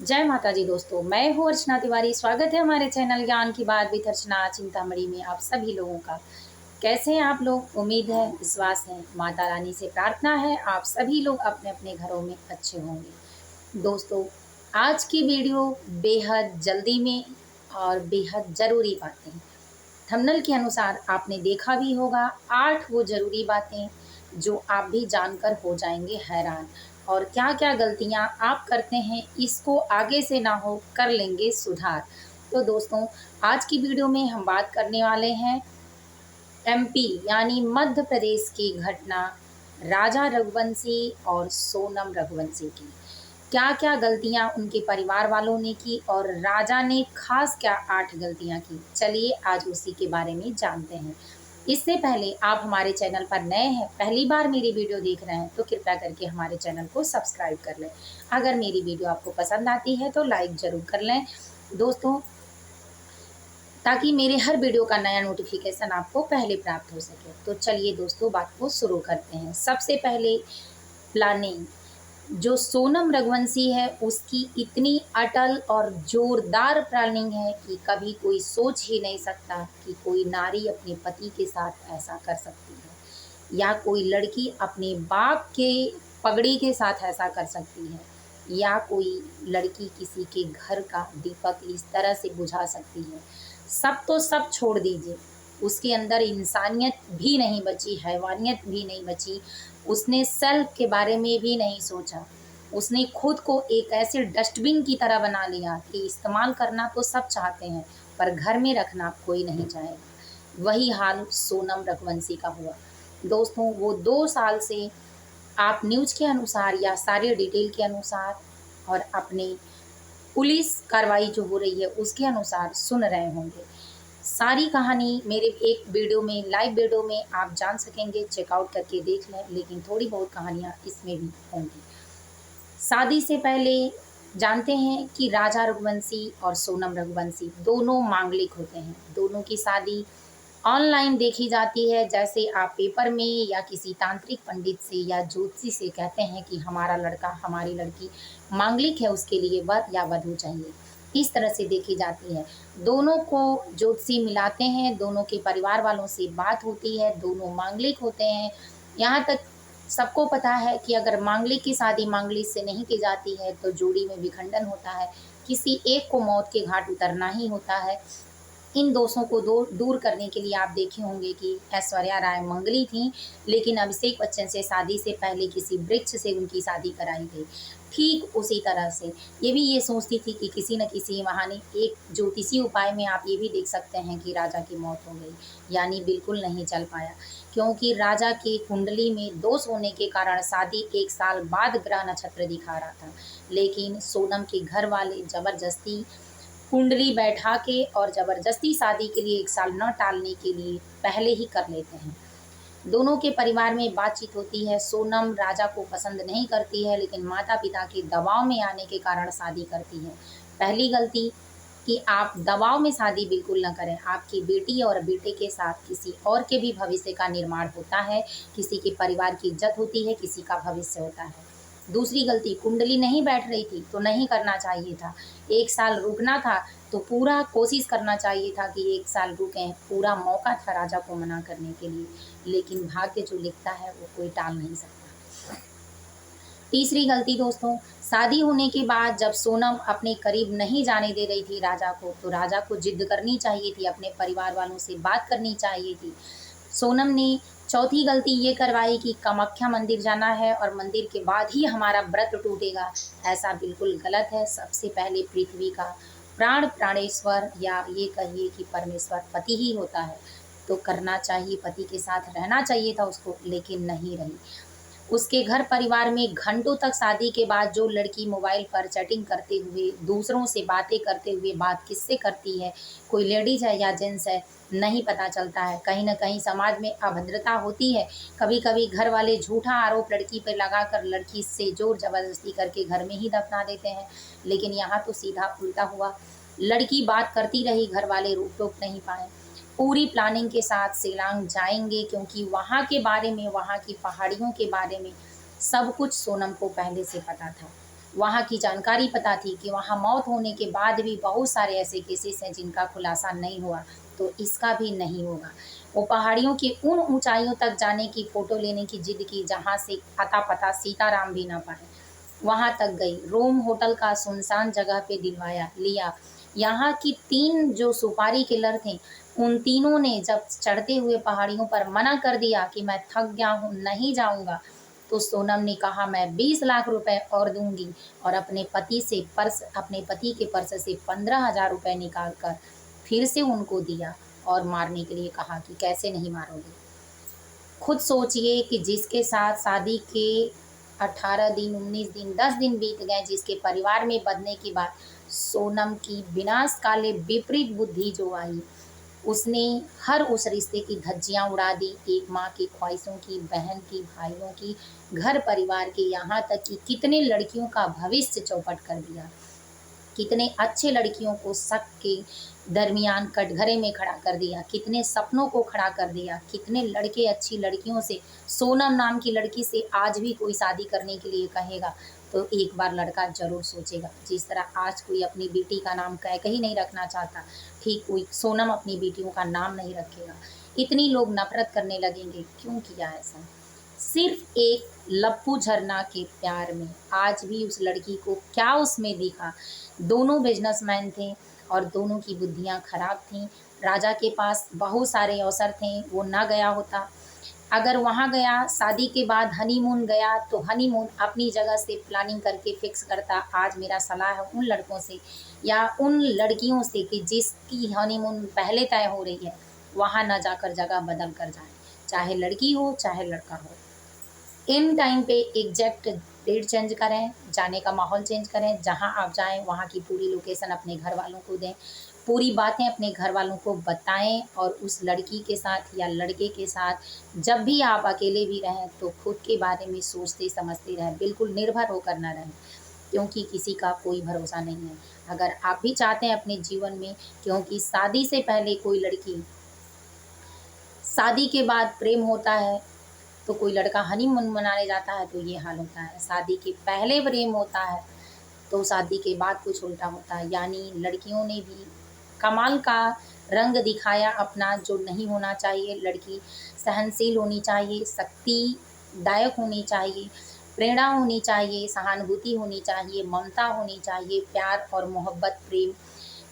जय माता दी दोस्तों, मैं हूँ अर्चना तिवारी। स्वागत है हमारे चैनल ज्ञान की बात विद अर्चना चिंतामणि में आप सभी लोगों का। कैसे हैं आप लोग? उम्मीद है, विश्वास है, माता रानी से प्रार्थना है आप सभी लोग अपने अपने घरों में अच्छे होंगे। दोस्तों, आज की वीडियो बेहद जल्दी में और बेहद ज़रूरी बातें। थंबनेल के अनुसार आपने देखा भी होगा 8 वो ज़रूरी बातें जो आप भी जानकर हो जाएंगे हैरान। और क्या-क्या गलतियां आप करते हैं इसको आगे से ना हो कर लेंगे सुधार। तो दोस्तों, आज की वीडियो में हम बात करने वाले हैं एमपी यानी मध्य प्रदेश की घटना राजा रघुवंशी और सोनम रघुवंशी की। क्या-क्या गलतियां उनके परिवार वालों ने की और राजा ने खास क्या 8 गलतियां की। चलिए आज उसी के बारे में जानते हैं। इससे पहले आप हमारे चैनल पर नए हैं, पहली बार मेरी वीडियो देख रहे हैं तो कृपया करके हमारे चैनल को सब्सक्राइब कर लें। अगर मेरी वीडियो आपको पसंद आती है तो लाइक ज़रूर कर लें दोस्तों, ताकि मेरे हर वीडियो का नया नोटिफिकेशन आपको पहले प्राप्त हो सके। तो चलिए दोस्तों, बात को शुरू करते हैं। सबसे पहले प्लानिंग। जो सोनम रघुवंशी है उसकी इतनी अटल और जोरदार प्लानिंग है कि कभी कोई सोच ही नहीं सकता कि कोई नारी अपने पति के साथ ऐसा कर सकती है या कोई लड़की अपने बाप के पगड़ी के साथ ऐसा कर सकती है या कोई लड़की किसी के घर का दीपक इस तरह से बुझा सकती है। सब तो सब छोड़ दीजिए, उसके अंदर इंसानियत भी नहीं बची, हैवानियत भी नहीं बची। उसने सेल्फ के बारे में भी नहीं सोचा। उसने खुद को एक ऐसे डस्टबिन की तरह बना लिया कि इस्तेमाल करना तो सब चाहते हैं पर घर में रखना कोई नहीं चाहेगा। वही हाल सोनम रघुवंशी का हुआ। दोस्तों, वो 2 साल से आप न्यूज़ के अनुसार या सारे डिटेल के अनुसार और अपने पुलिस कार्रवाई जो हो रही है उसके अनुसार सुन रहे होंगे। सारी कहानी मेरे एक वीडियो में, लाइव वीडियो में आप जान सकेंगे, चेकआउट करके देख लें, लेकिन थोड़ी बहुत कहानियाँ इसमें भी होंगी। शादी से पहले जानते हैं कि राजा रघुवंशी और सोनम रघुवंशी दोनों मांगलिक होते हैं। दोनों की शादी ऑनलाइन देखी जाती है, जैसे आप पेपर में या किसी तांत्रिक पंडित से या ज्योतिषी से कहते हैं कि हमारा लड़का हमारी लड़की मांगलिक है, उसके लिए वर या वधू चाहिए। इस तरह से देखी जाती है। दोनों को ज्योतिषी मिलाते हैं, दोनों के परिवार वालों से बात होती है, दोनों मांगलिक होते हैं। यहाँ तक सबको पता है कि अगर मांगलिक की शादी मांगलिक से नहीं की जाती है तो जोड़ी में विखंडन होता है, किसी एक को मौत के घाट उतरना ही होता है। इन दोषों को दूर करने के लिए आप देखे होंगे कि ऐश्वर्या राय मंगली थीं, लेकिन अभिषेक बच्चन से शादी से पहले किसी वृक्ष से उनकी शादी कराई गई। ठीक उसी तरह से ये भी ये सोचती थी कि किसी न किसी बहाने एक ज्योतिषी उपाय में आप ये भी देख सकते हैं कि राजा की मौत हो गई, यानी बिल्कुल नहीं चल पाया, क्योंकि राजा की कुंडली में दोष होने के कारण शादी 1 साल बाद ग्रह नक्षत्र दिखा रहा था। लेकिन सोनम के घर वाले ज़बरदस्ती कुंडली बैठा के और ज़बरदस्ती शादी के लिए 1 साल न टालने के लिए पहले ही कर लेते हैं। दोनों के परिवार में बातचीत होती है। सोनम राजा को पसंद नहीं करती है, लेकिन माता-पिता के दबाव में आने के कारण शादी करती है। पहली गलती कि आप दबाव में शादी बिल्कुल ना करें। आपकी बेटी और बेटे के साथ किसी और के भी भविष्य का निर्माण होता है, किसी के परिवार की इज्जत होती है, किसी का भविष्य होता है। दूसरी गलती, कुंडली नहीं बैठ रही थी तो नहीं करना चाहिए था। 1 साल रुकना था तो पूरा कोशिश करना चाहिए था कि 1 साल रुकें, पूरा मौका था राजा को मना करने के लिए, लेकिन भाग्य जो लिखता है वो कोई टाल नहीं सकता। तीसरी गलती दोस्तों, शादी होने के बाद जब सोनम अपने करीब नहीं जाने दे रही थी राजा को, तो राजा को जिद करनी चाहिए थी, अपने परिवार वालों से बात करनी चाहिए थी। सोनम ने चौथी गलती ये करवाई कि कामाख्या मंदिर जाना है और मंदिर के बाद ही हमारा व्रत टूटेगा। ऐसा बिल्कुल गलत है। सबसे पहले पृथ्वी का प्राणेश्वर या ये कहिए कि परमेश्वर पति ही होता है, तो करना चाहिए, पति के साथ रहना चाहिए था उसको, लेकिन नहीं रही। उसके घर परिवार में घंटों तक शादी के बाद जो लड़की मोबाइल पर चैटिंग करते हुए, दूसरों से बातें करते हुए, बात किससे करती है, कोई लेडीज़ है या जेंट्स है, नहीं पता चलता है। कहीं न कहीं समाज में अभद्रता होती है। कभी-कभी घर वाले झूठा आरोप लड़की पर लगाकर लड़की से ज़ोर ज़बरदस्ती करके घर में ही दफना देते हैं। लेकिन यहाँ तो सीधा उल्टा हुआ। लड़की बात करती रही, घर वाले रोक-टोक नहीं पाए। पूरी प्लानिंग के साथ शिलांग जाएँगे, क्योंकि वहाँ के बारे में, वहाँ की पहाड़ियों के बारे में सब कुछ सोनम को पहले से पता था। वहाँ की जानकारी पता थी कि वहाँ मौत होने के बाद भी बहुत सारे ऐसे केसेस हैं जिनका खुलासा नहीं हुआ, तो इसका भी नहीं होगा। वो पहाड़ियों की उन ऊंचाइयों तक जाने की, फ़ोटो लेने की ज़िद की जहाँ से अता-पता सीताराम भी ना पाए, वहाँ तक गई। रूम होटल का सुनसान जगह पे दिलवाया लिया। यहाँ की 3 जो सुपारी किलर थे, उन तीनों ने जब चढ़ते हुए पहाड़ियों पर मना कर दिया कि मैं थक गया हूँ, नहीं जाऊँगा, तो सोनम ने कहा मैं 20 लाख रुपए और दूँगी, और अपने पति के पर्स से 15,000 रुपए निकाल कर फिर से उनको दिया और मारने के लिए कहा कि कैसे नहीं मारोगे। खुद सोचिए कि जिसके साथ शादी के 18 दिन, 19 दिन, 10 दिन बीत गए, जिसके परिवार में बदलने के बाद सोनम की विनाशकाले विपरीत बुद्धि जो आई, उसने हर उस रिश्ते की धज्जियां उड़ा दी। एक माँ की ख्वाहिशों की, बहन की, भाइयों की, घर परिवार की, यहाँ तक कि कितने लड़कियों का भविष्य चौपट कर दिया। कितने अच्छे लड़कियों को शक के दरमियान कटघरे में खड़ा कर दिया, कितने सपनों को खड़ा कर दिया। कितने लड़के अच्छी लड़कियों से, सोनम नाम की लड़की से आज भी कोई शादी करने के लिए कहेगा तो एक बार लड़का ज़रूर सोचेगा। जिस तरह आज कोई अपनी बेटी का नाम कैकई नहीं रखना चाहता, ठीक कोई सोनम अपनी बेटियों का नाम नहीं रखेगा। इतनी लोग नफरत करने लगेंगे, क्यों किया ऐसा? सिर्फ एक लप्पू झरना के प्यार में। आज भी उस लड़की को क्या उसमें दिखा? दोनों बिजनेसमैन थे और दोनों की बुद्धियां खराब थीं। राजा के पास बहुत सारे अवसर थे, वो ना गया होता। अगर वहाँ गया, शादी के बाद हनीमून गया, तो हनीमून अपनी जगह से प्लानिंग करके फिक्स करता। आज मेरा सलाह है उन लड़कों से या उन लड़कियों से कि जिसकी हनीमून पहले तय हो रही है, वहाँ ना जाकर जगह बदल कर जाए, चाहे लड़की हो चाहे लड़का हो। इन टाइम पे एग्जैक्ट डेट चेंज करें, जाने का माहौल चेंज करें, जहाँ आप जाएँ वहाँ की पूरी लोकेशन अपने घर वालों को दें, पूरी बातें अपने घर वालों को बताएँ, और उस लड़की के साथ या लड़के के साथ जब भी आप अकेले भी रहें तो खुद के बारे में सोचते समझते रहें, बिल्कुल निर्भर होकर ना रहें, क्योंकि किसी का कोई भरोसा नहीं है। अगर आप भी चाहते हैं अपने जीवन में, क्योंकि शादी से पहले कोई लड़की, शादी के बाद प्रेम होता है, तो कोई लड़का हनीमून मनाने जाता है तो ये हाल होता है। शादी के पहले प्रेम होता है तो शादी के बाद कुछ उल्टा होता है। यानी लड़कियों ने भी कमाल का रंग दिखाया अपना, जो नहीं होना चाहिए। लड़की सहनशील होनी चाहिए, शक्तिदायक होनी चाहिए, प्रेरणा होनी चाहिए, सहानुभूति होनी चाहिए, ममता होनी चाहिए, प्यार और मोहब्बत, प्रेम,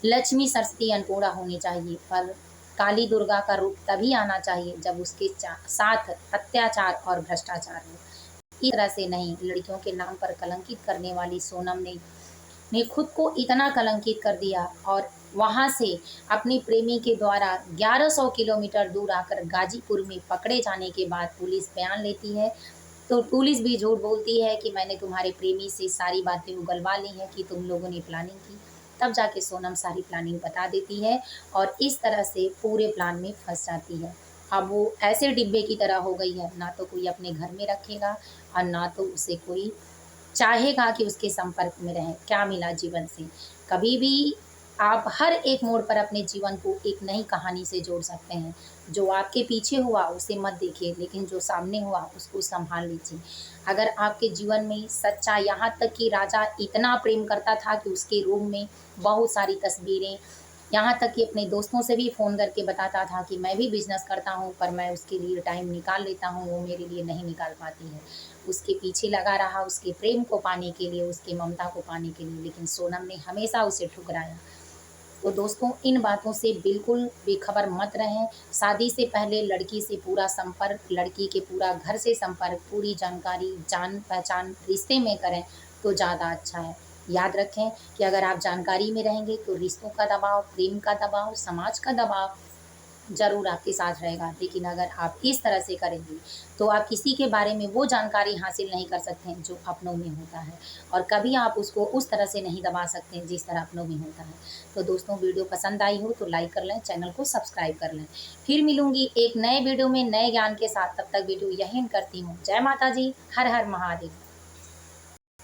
लक्ष्मी, सरस्वती, अन्नपूर्णा होनी चाहिए। पर काली दुर्गा का रूप तभी आना चाहिए जब उसके साथ अत्याचार और भ्रष्टाचार हो। इस तरह से नहीं। लड़कियों के नाम पर कलंकित करने वाली सोनम ने खुद को इतना कलंकित कर दिया, और वहाँ से अपने प्रेमी के द्वारा 1100 किलोमीटर दूर आकर गाजीपुर में पकड़े जाने के बाद पुलिस बयान लेती है, तो पुलिस भी झूठ बोलती है कि मैंने तुम्हारे प्रेमी से सारी बातें उगलवा ली हैं कि तुम लोगों ने प्लानिंग की। तब जाके सोनम सारी प्लानिंग बता देती है और इस तरह से पूरे प्लान में फंस जाती है। अब वो ऐसे डिब्बे की तरह हो गई है, ना तो कोई अपने घर में रखेगा और ना तो उसे कोई चाहेगा कि उसके संपर्क में रहें। क्या मिला जीवन से? कभी भी आप हर एक मोड़ पर अपने जीवन को एक नई कहानी से जोड़ सकते हैं। जो आपके पीछे हुआ उसे मत देखिए, लेकिन जो सामने हुआ उसको संभाल लीजिए। अगर आपके जीवन में सच्चा, यहाँ तक कि राजा इतना प्रेम करता था कि उसके रूम में बहुत सारी तस्वीरें, यहाँ तक कि अपने दोस्तों से भी फ़ोन करके बताता था कि मैं भी बिज़नेस करता हूँ, पर मैं उसके लिए टाइम निकाल लेता हूँ, वो मेरे लिए नहीं निकाल पाती है। उसके पीछे लगा रहा उसके प्रेम को पाने के लिए, उसकी ममता को पाने के लिए, लेकिन सोनम ने हमेशा उसे ठुकराया। तो दोस्तों, इन बातों से बिल्कुल बेखबर मत रहें। शादी से पहले लड़की से पूरा संपर्क, लड़की के पूरा घर से संपर्क, पूरी जानकारी, जान पहचान रिश्ते में करें तो ज़्यादा अच्छा है। याद रखें कि अगर आप जानकारी में रहेंगे तो रिश्तों का दबाव, प्रेम का दबाव, समाज का दबाव ज़रूर आपके साथ रहेगा। लेकिन अगर आप इस तरह से करेंगे तो आप किसी के बारे में वो जानकारी हासिल नहीं कर सकते हैं जो अपनों में होता है, और कभी आप उसको उस तरह से नहीं दबा सकते हैं जिस तरह अपनों में होता है। तो दोस्तों, वीडियो पसंद आई हो तो लाइक कर लें, चैनल को सब्सक्राइब कर लें। फिर मिलूंगी एक नए वीडियो में नए ज्ञान के साथ। तब तक वीडियो यहीं करती हूँ। जय माता जी, हर हर महादेव।